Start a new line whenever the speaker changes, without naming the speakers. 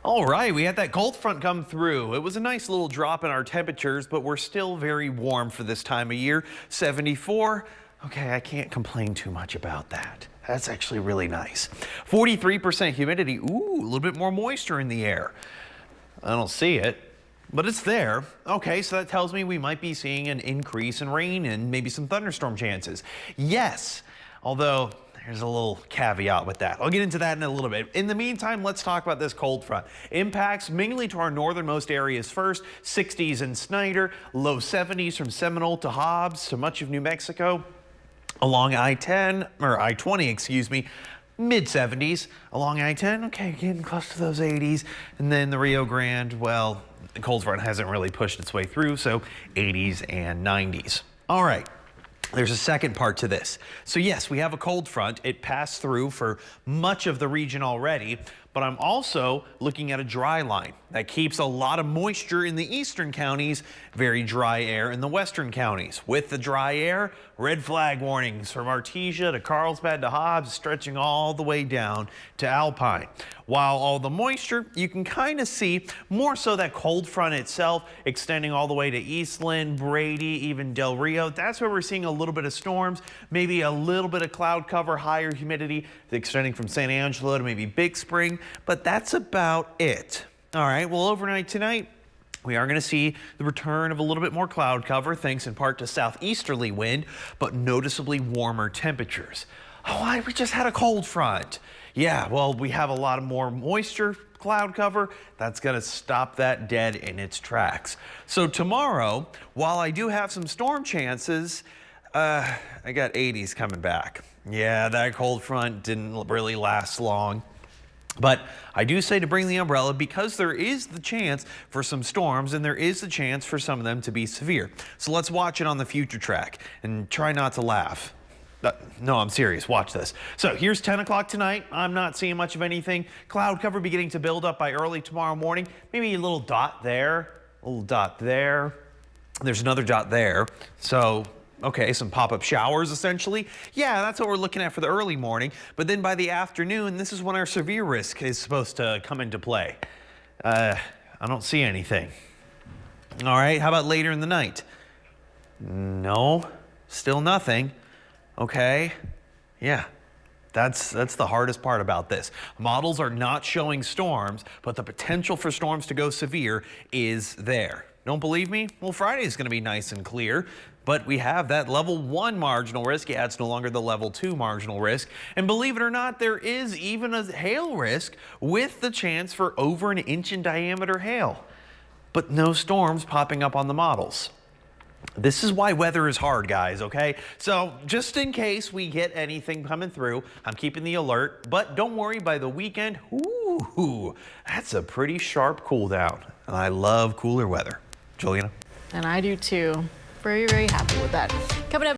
All right, we had that cold front come through. It was a nice little drop in our temperatures, but we're still very warm for this time of year. 74. Okay, I can't complain too much about that. That's actually really nice. 43% humidity. Ooh, a little bit more moisture in the air. I don't see it, but it's there. Okay, so that tells me we might be seeing an increase in rain and maybe some thunderstorm chances. Yes, although there's a little caveat with that. I'll get into that in a little bit. In the meantime, let's talk about this cold front. Impacts mainly to our northernmost areas first. 60s in Snyder, low 70s from Seminole to Hobbs to much of New Mexico. Along I-10, or I-20, excuse me, mid 70s. Along I-10, okay, getting close to those 80s. And then the Rio Grande, well, the cold front hasn't really pushed its way through, so 80s and 90s. All right. There's a second part to this. So yes, we have a cold front. It passed through for much of the region already, but I'm also looking at a dry line that keeps a lot of moisture in the eastern counties, very dry air in the western counties. With the dry air, red flag warnings from Artesia to Carlsbad to Hobbs, stretching all the way down to Alpine. While all the moisture, you can kind of see more so that cold front itself extending all the way to Eastland, Brady, even Del Rio. That's where we're seeing a little bit of storms, maybe a little bit of cloud cover, higher humidity extending from San Angelo to maybe Big Spring, but that's about it. All right, well, overnight tonight, we are going to see the return of a little bit more cloud cover, thanks in part to southeasterly wind, but noticeably warmer temperatures. Oh, we just had a cold front. Yeah, well, we have a lot of more moisture, cloud cover. That's going to stop that dead in its tracks. So tomorrow, while I do have some storm chances, I got 80s coming back. Yeah, that cold front didn't really last long. But I do say to bring the umbrella because there is the chance for some storms and there is the chance for some of them to be severe. So let's watch it on the future track and try not to laugh. No, I'm serious. Watch this. So here's 10 o'clock tonight. I'm not seeing much of anything. Cloud cover beginning to build up by early tomorrow morning. Maybe a little dot there, a little dot there. There's another dot there. So okay, some pop-up showers essentially. Yeah, that's what we're looking at for the early morning. But then by the afternoon, this is when our severe risk is supposed to come into play. I don't see anything. All right, how about later in the night? No, still nothing. Okay, yeah. That's the hardest part about this. Models are not showing storms, but the potential for storms to go severe is there. Don't believe me? Well, Friday is going to be nice and clear, but we have that level 1 marginal risk. Yeah, it's no longer the level 2 marginal risk. And believe it or not, there is even a hail risk with the chance for over an inch in diameter hail, but no storms popping up on the models. This is why weather is hard, guys, okay? So just in case we get anything coming through, I'm keeping the alert, but don't worry, by the weekend, ooh, that's a pretty sharp cool down. And I love cooler weather. Juliana?
And I do too. Very, very happy with that. Coming up.